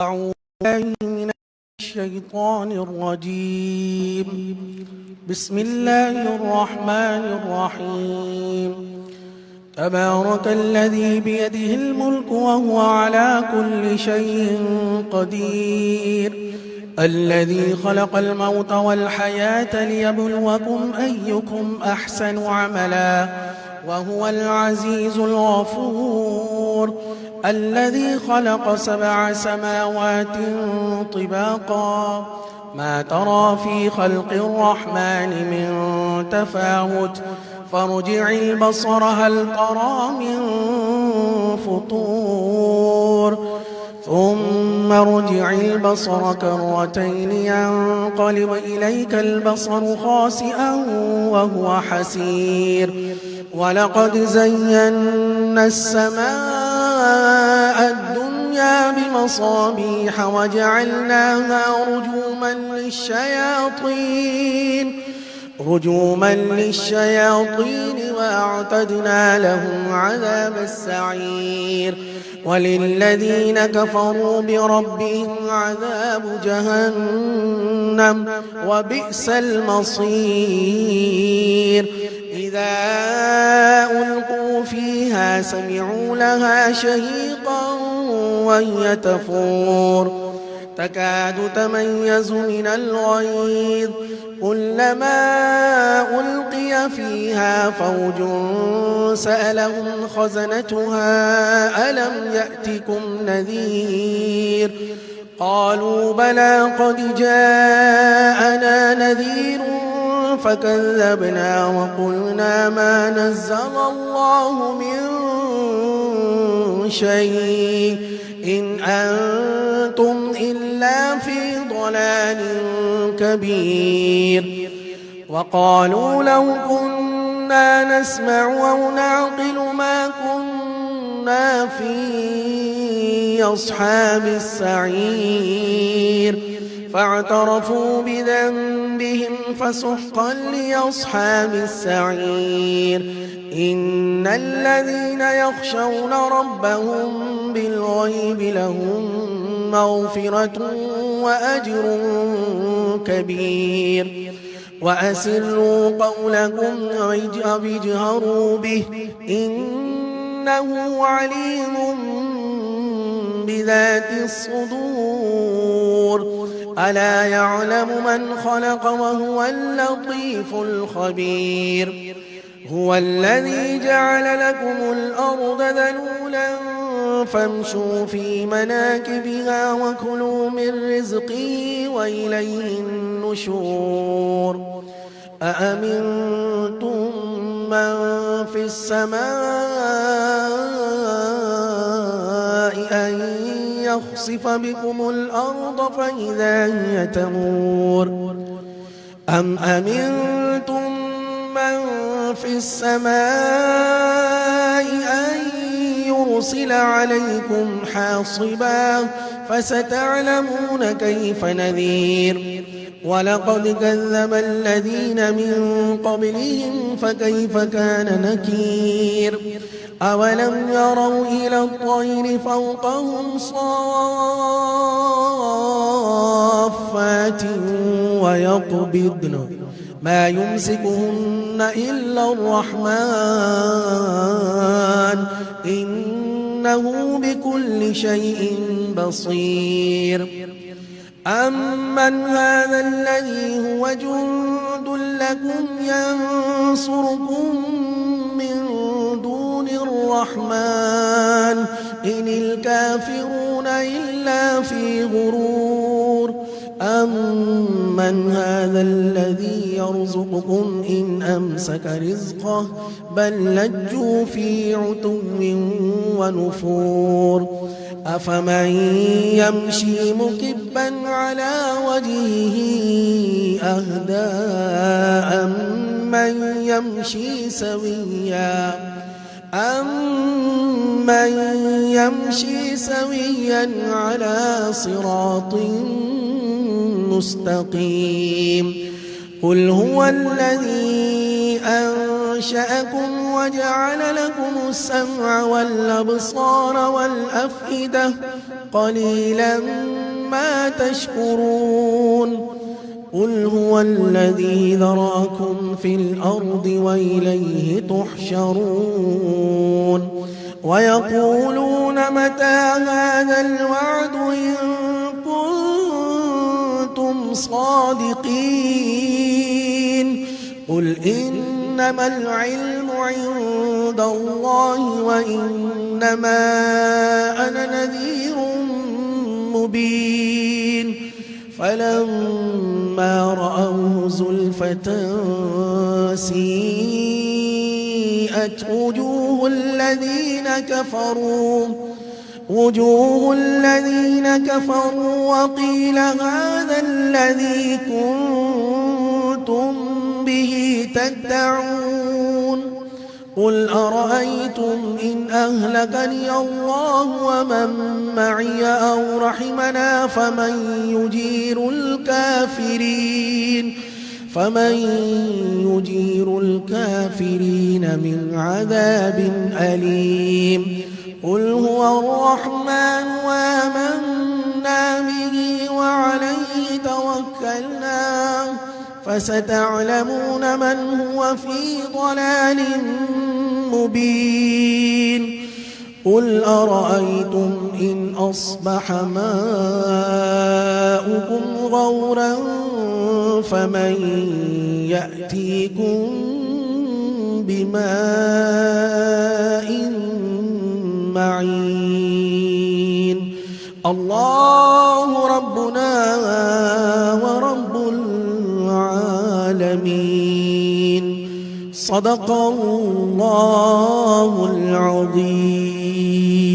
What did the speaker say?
أعوذ بالله من الشيطان الرجيم. بسم الله الرحمن الرحيم. تبارك الذي بيده الملك وهو على كل شيء قدير، الذي خلق الموت والحياة ليبلوكم أيكم أحسن عملا، وهو العزيز الغفور، الذي خلق 7 سماوات طباقا، ما ترى في خلق الرحمن من تفاوت، فارجع البصر هل ترى من فطور، ثم ارجع البصر كرتين ينقلب إليك البصر خاسئا وهو حسير، ولقد زينا السماء الدنيا بمصابيح وجعلناها رجوما للشياطين وأعتدنا لهم عذاب السعير، وللذين كفروا بربهم عذاب جهنم وبئس المصير. إذا ألقوا فيها سمعوا لها شهيقا وهي تفور، تكاد تميز من الغيظ، كلما ألقي فيها فوج سألهم خزنتها ألم يأتكم نذير، قالوا بلى قد جاءنا نذير فكذبنا وقلنا ما نزل الله من شيء إن أنتم إلا في ضلال كبير. وقالوا لو كنا نسمع أو نعقل ما كنا في أصحاب السعير، فاعترفوا بذنبهم فسحقا لأصحاب السعير. إن الذين يخشون ربهم بالغيب لهم مغفرة وأجر كبير. وأسروا قولكم أو اجهروا به إنه عليم بذات الصدور. ألا يعلم من خلق وهو اللطيف الخبير. هو الذي جعل لكم الأرض ذلولا فامشوا في مناكبها وكلوا من رزقه وإليه النشور. أأمنتم من في السماء أن يخسف بكم الأرض فإذا هي تمور، أم أمنتم من في السماء أن يرسل عليكم حاصبا فستعلمون كيف نذير. ولقد كذب الذين من قبلهم فكيف كان نكير. أولم يروا إلى الطير فوقهم صافات ويقبضن ما يمسكهن إلا الرحمن إنه بكل شيء بصير. أمن هذا الذي هو جند لكم ينصركم من دون الرحمن إن الكافرون إلا في غرور. أمن هذا الذي يرزقكم إن أمسك رزقه بل لجوا في عتو ونفور. أفمن يمشي مكبا على وجهه أهدى أمن يمشي سويا على صراط مستقيم. قل هو الذي أنشأكم وجعل لكم السمع والأبصار والأفئدة قليلا ما تشكرون قل هو الذي ذراكم في الأرض وإليه تحشرون ويقولون متى هذا الوعد إن كنتم صادقين قل إنما العلم عند الله وإنما أنا نذير مبين فلما رأوه زلفة سيئت وجوه الذين كفروا وقيل هذا الذي كنتم به تدعون قل أرأيتم إن أهلكني الله ومن معي أو رحمنا فمن يجير الكافرين من عذاب أليم قل هو الرحمن وآمنا به وعليه توكلنا فستعلمون من هو في ضلال مبين قل أرأيتم إن أصبح ماؤكم غورا فمن يأتيكم بماء معين الله ربنا ورب العالمين صدق الله العظيم.